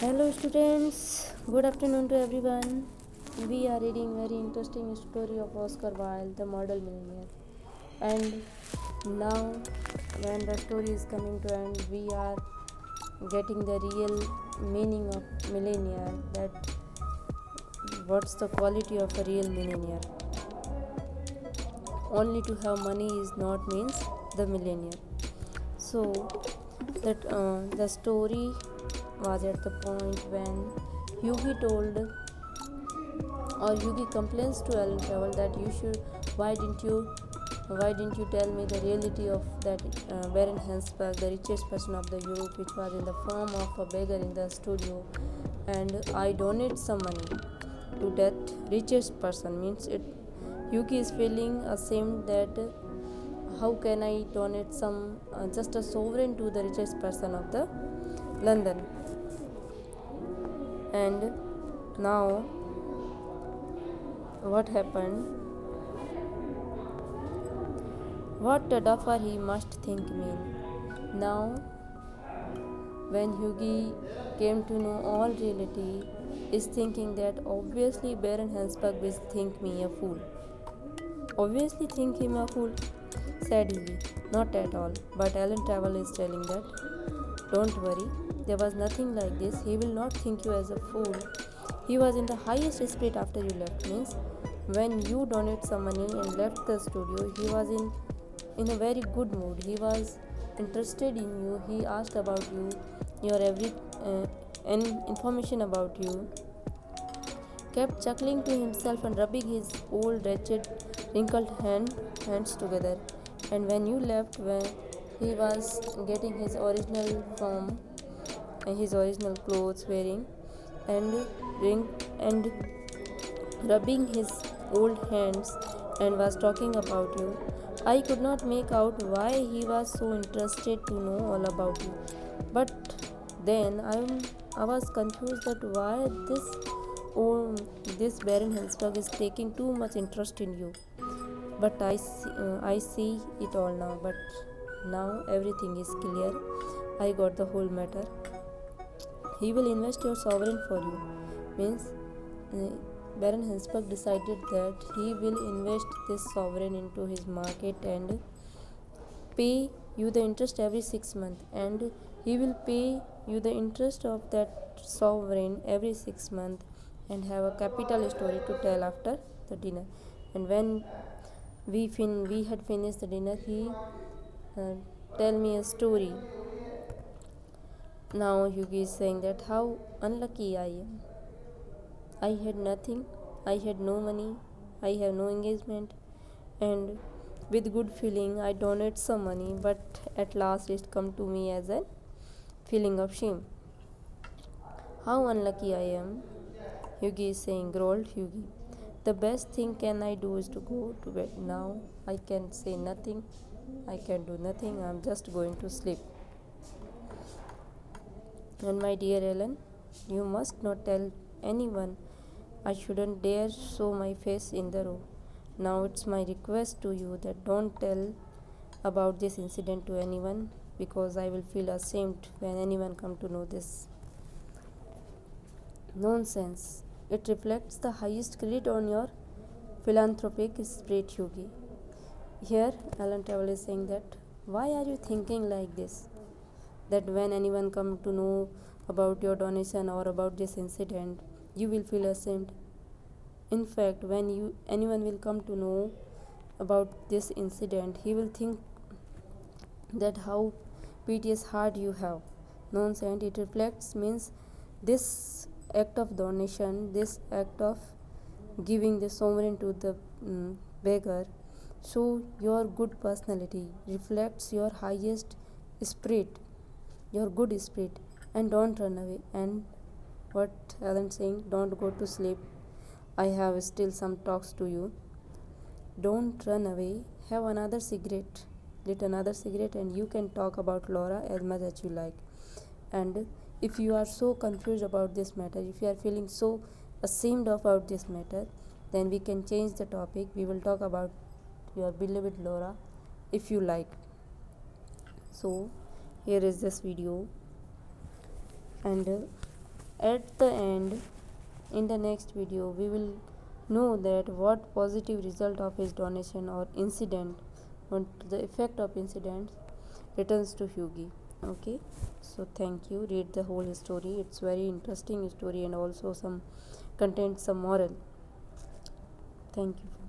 Hello students, good afternoon to everyone. We are reading very interesting story of Oscar Wilde, the model millionaire. And now when the story is coming to end, we are getting the real meaning of millionaire, that what's the quality of a real millionaire. Only to have money is not means the millionaire. So that the story was at the point when Hughie told or Yugi complains to Alan Travel that why didn't you tell me the reality of that Baron Hensberg, the richest person of the Europe, which was in the form of a beggar in the studio, and I donate some money to that richest person. Means it, Yuki is feeling ashamed that how can I donate some just a sovereign to the richest person of the London. And now what happened? What a duffer he must think me. Now, when Hughie came to know all reality, is thinking that obviously Baron Hansberg will think me a fool. Obviously think him a fool, said Hughie. Not at all, but Alan Travel is telling that. Don't worry, there was nothing like this. He will not think you as a fool. He was in the highest spirit after you left. Means when you donate some money and left the studio, he was in a very good mood. He was interested in you. He asked about you, your every and information about you. Kept chuckling to himself and rubbing his old wretched wrinkled hands together. And when you left, when he was getting his original form, his original clothes wearing, and ring and rubbing his old hands and was talking about you. I could not make out why he was so interested to know all about you. But then I was confused that why this Baron Hensberg is taking too much interest in you. But I see it all now. But now everything is clear. I got the whole matter. He will invest your sovereign for you. Means uh, Baron Hensberg decided that he will invest this sovereign into his market and pay you the interest every 6 months, and he will pay you the interest of that sovereign every 6 months, and have a capital story to tell after the dinner. And when we had finished the dinner, he uh, tell me a story. Now Yugi is saying that how unlucky I am. I had nothing, I had no money, I have no engagement, and with good feeling I donate some money, but at last it come to me as a feeling of shame. How unlucky I am, Yugi is saying, growled Yugi. The best thing can I do is to go to bed now. I can say nothing, I can do nothing, I'm just going to sleep. And my dear Ellen, you must not tell anyone. I shouldn't dare show my face in the row. Now it's my request to you that don't tell about this incident to anyone, because I will feel ashamed when anyone come to know this. Nonsense. It reflects the highest credit on your philanthropic spirit, Yugi. Here, Alan Travel is saying that why are you thinking like this? That when anyone come to know about your donation or about this incident, you will feel ashamed. In fact, when anyone will come to know about this incident, he will think that how piteous heart you have. Nonsense. It reflects means this act of donation, this act of giving the sovereign to the beggar, show your good personality, reflects your highest spirit, your good spirit, and don't run away. And what Alan saying, don't go to sleep. I have still some talks to you. Don't run away. Have another cigarette. Lit another cigarette, and you can talk about Laura as much as you like. And if you are so confused about this matter, if you are feeling so ashamed about this matter, then we can change the topic. We will talk about your beloved Laura if you like. So here is this video, and At the end, in the next video, we will know that what positive result of his donation or incident, what the effect of incident returns to Hughie. Okay, so thank you. Read the whole story. It's very interesting story and also some contains some moral. Thank you.